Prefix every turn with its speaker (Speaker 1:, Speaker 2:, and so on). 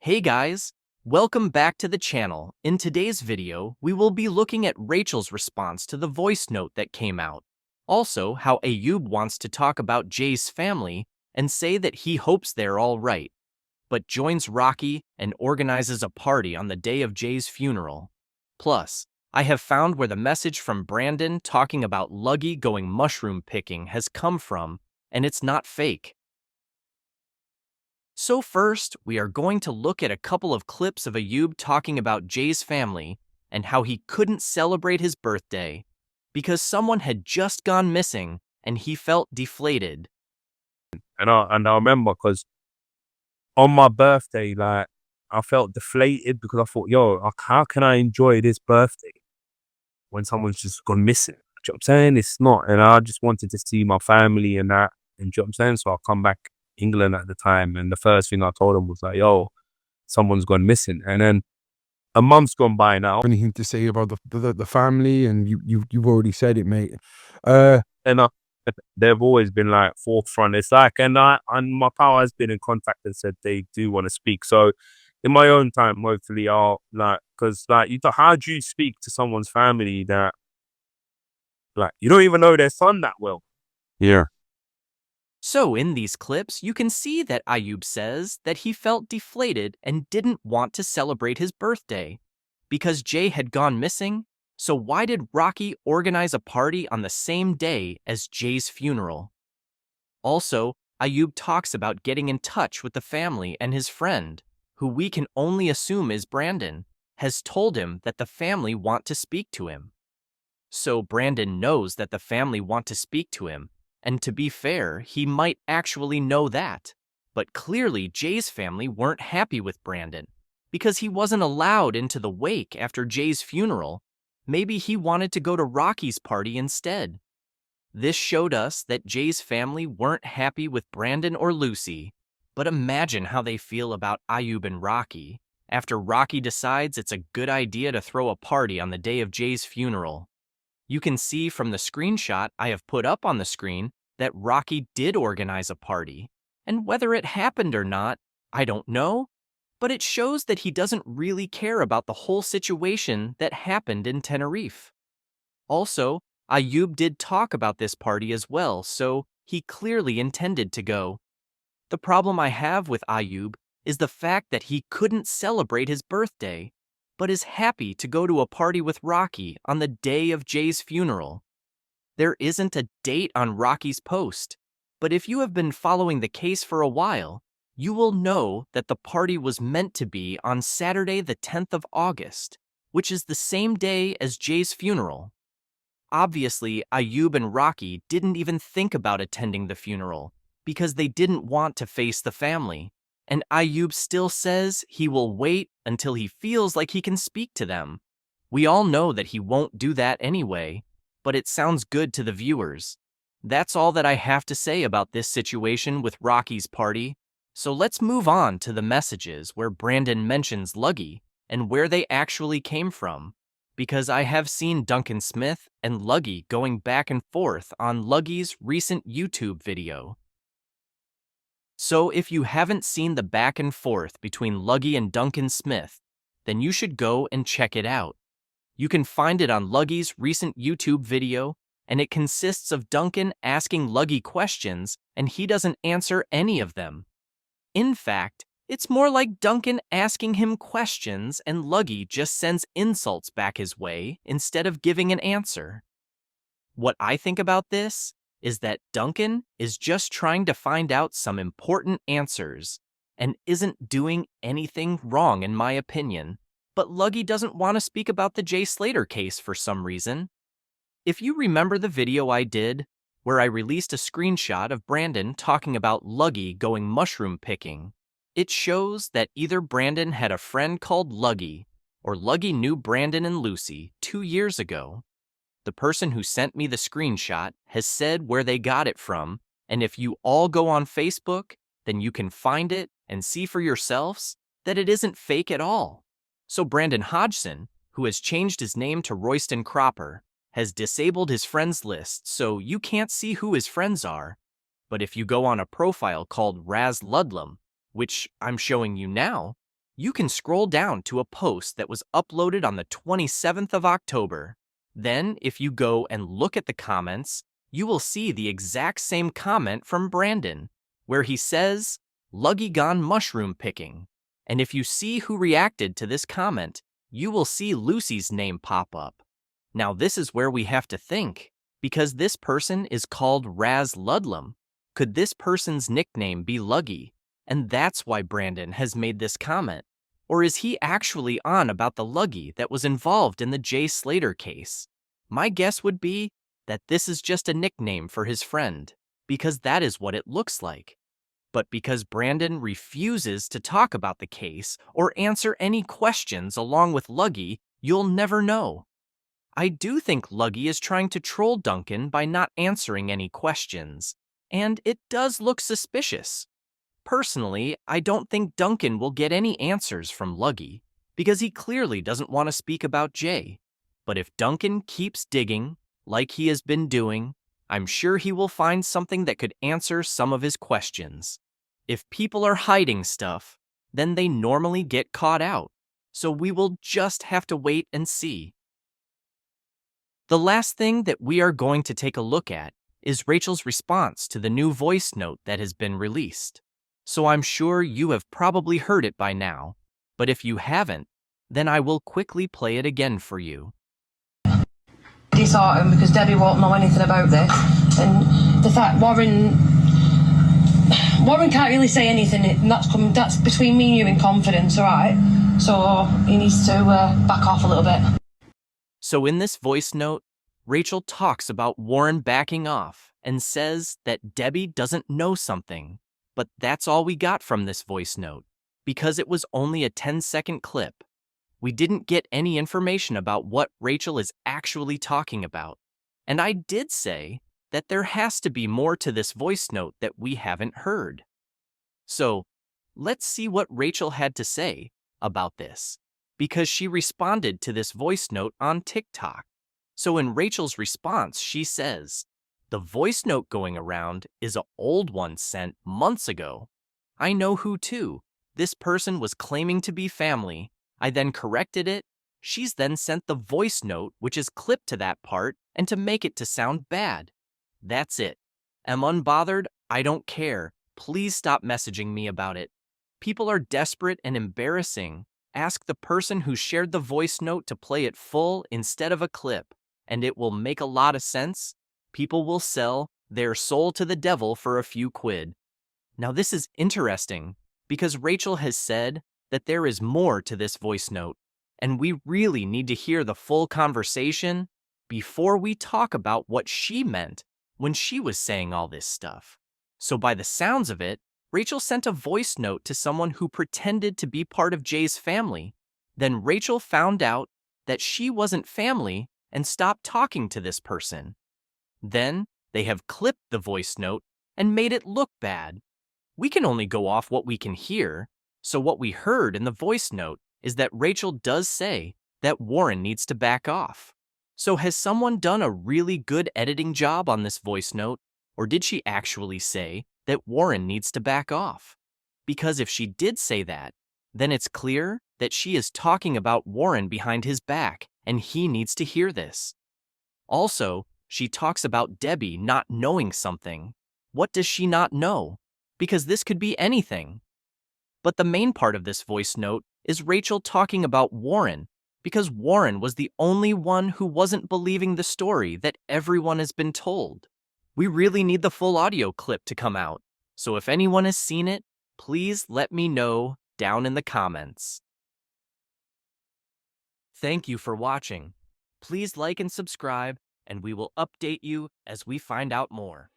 Speaker 1: Hey guys, welcome back to the channel. In today's video, we will be looking at Rachel's response to the voice note that came out. Also, how Ayub wants to talk about Jay's family and say that he hopes they're all right, but joins Rocky and organizes a party on the day of Jay's funeral. Plus, I have found where the message from Brandon talking about Luggy going mushroom picking has come from, and it's not fake. So first, we are going to look at a couple of clips of Ayub talking about Jay's family and how he couldn't celebrate his birthday because someone had just gone missing and he felt deflated.
Speaker 2: And I remember because on my birthday, like I felt deflated because I thought, yo, how can I enjoy this birthday when someone's just gone missing? Do you know what I'm saying? It's not. And I just wanted to see my family and that. And do you know what I'm saying? So I come back England at the time, and the first thing I told them was like, yo, someone's gone missing. And then a month's gone by now.
Speaker 3: Anything to say about the family, and you've already said it, mate.
Speaker 2: And they've always been like forefront. It's like, and my pal has been in contact and said they do want to speak. So in my own time, hopefully I'll because how do you speak to someone's family that you don't even know their son that well?
Speaker 3: Yeah.
Speaker 1: So in these clips, you can see that Ayub says that he felt deflated and didn't want to celebrate his birthday because Jay had gone missing. So why did Rocky organize a party on the same day as Jay's funeral? Also, Ayub talks about getting in touch with the family, and his friend, who we can only assume is Brandon, has told him that the family want to speak to him. So Brandon knows that the family want to speak to him, and to be fair, he might actually know that. But clearly Jay's family weren't happy with Brandon because he wasn't allowed into the wake after Jay's funeral. Maybe he wanted to go to Rocky's party instead. This showed us that Jay's family weren't happy with Brandon or Lucy, but imagine how they feel about Ayub and Rocky after Rocky decides it's a good idea to throw a party on the day of Jay's funeral. You can see from the screenshot I have put up on the screen that Rocky did organize a party, and whether it happened or not, I don't know, but it shows that he doesn't really care about the whole situation that happened in Tenerife. Also, Ayub did talk about this party as well, so he clearly intended to go. The problem I have with Ayub is the fact that he couldn't celebrate his birthday, but is happy to go to a party with Rocky on the day of Jay's funeral. There isn't a date on Rocky's post, but if you have been following the case for a while, you will know that the party was meant to be on Saturday the 10th of August, which is the same day as Jay's funeral. Obviously, Ayub and Rocky didn't even think about attending the funeral because they didn't want to face the family, and Ayub still says he will wait until he feels like he can speak to them. We all know that he won't do that anyway, but it sounds good to the viewers. That's all that I have to say about this situation with Rocky's party. So let's move on to the messages where Brandon mentions Luggy and where they actually came from, because I have seen Duncan Smith and Luggy going back and forth on Luggy's recent YouTube video. So if you haven't seen the back and forth between Luggy and Duncan Smith, then you should go and check it out. You can find it on Luggy's recent YouTube video, and it consists of Duncan asking Luggy questions and he doesn't answer any of them. In fact, it's more like Duncan asking him questions and Luggy just sends insults back his way instead of giving an answer. What I think about this is that Duncan is just trying to find out some important answers and isn't doing anything wrong in my opinion, but Luggy doesn't want to speak about the Jay Slater case for some reason. If you remember the video I did, where I released a screenshot of Brandon talking about Luggy going mushroom picking, it shows that either Brandon had a friend called Luggy, or Luggy knew Brandon and Lucy 2 years ago. The person who sent me the screenshot has said where they got it from, and if you all go on Facebook, then you can find it and see for yourselves that it isn't fake at all. So Brandon Hodgson, who has changed his name to Royston Cropper, has disabled his friends list so you can't see who his friends are. But if you go on a profile called Raz Ludlam, which I'm showing you now, you can scroll down to a post that was uploaded on the 27th of October. Then, if you go and look at the comments, you will see the exact same comment from Brandon, where he says, "Luggy gone mushroom picking." And if you see who reacted to this comment, you will see Lucy's name pop up. Now this is where we have to think, because this person is called Raz Ludlam. Could this person's nickname be Luggy? And that's why Brandon has made this comment. Or is he actually on about the Luggy that was involved in the Jay Slater case? My guess would be that this is just a nickname for his friend, because that is what it looks like. But because Brandon refuses to talk about the case or answer any questions along with Luggy, you'll never know. I do think Luggy is trying to troll Duncan by not answering any questions, and it does look suspicious. Personally, I don't think Duncan will get any answers from Luggy, because he clearly doesn't want to speak about Jay. But if Duncan keeps digging, like he has been doing, I'm sure he will find something that could answer some of his questions. If people are hiding stuff, then they normally get caught out, so we will just have to wait and see. The last thing that we are going to take a look at is Rachel's response to the new voice note that has been released. So I'm sure you have probably heard it by now, but if you haven't, then I will quickly play it again for you.
Speaker 4: Disheart him because Debbie won't know anything about this, and the fact Warren can't really say anything, and that's between me and you in confidence, alright? So he needs to back off a little bit.
Speaker 1: So in this voice note, Rachel talks about Warren backing off and says that Debbie doesn't know something, but that's all we got from this voice note, because it was only a 10-second clip. We didn't get any information about what Rachel is actually talking about. And I did say that there has to be more to this voice note that we haven't heard. So, let's see what Rachel had to say about this, because she responded to this voice note on TikTok. So in Rachel's response, she says, "The voice note going around is an old one sent months ago. I know who too. This person was claiming to be family. I then corrected it. She's then sent the voice note, which is clipped to that part, and to make it to sound bad. That's it. Am unbothered. I don't care. Please stop messaging me about it. People are desperate and embarrassing. Ask the person who shared the voice note to play it full instead of a clip, and it will make a lot of sense. People will sell their soul to the devil for a few quid." Now this is interesting, because Rachel has said that there is more to this voice note, and we really need to hear the full conversation before we talk about what she meant when she was saying all this stuff. So by the sounds of it, Rachel sent a voice note to someone who pretended to be part of Jay's family. Then Rachel found out that she wasn't family and stopped talking to this person. Then they have clipped the voice note and made it look bad. We can only go off what we can hear, so what we heard in the voice note is that Rachel does say that Warren needs to back off. So has someone done a really good editing job on this voice note, or did she actually say that Warren needs to back off? Because if she did say that, then it's clear that she is talking about Warren behind his back, and he needs to hear this. Also, she talks about Debbie not knowing something. What does she not know? Because this could be anything. But the main part of this voice note is Rachel talking about Warren, because Warren was the only one who wasn't believing the story that everyone has been told. We really need the full audio clip to come out, so if anyone has seen it, please let me know down in the comments. Thank you for watching. Please like and subscribe, and we will update you as we find out more.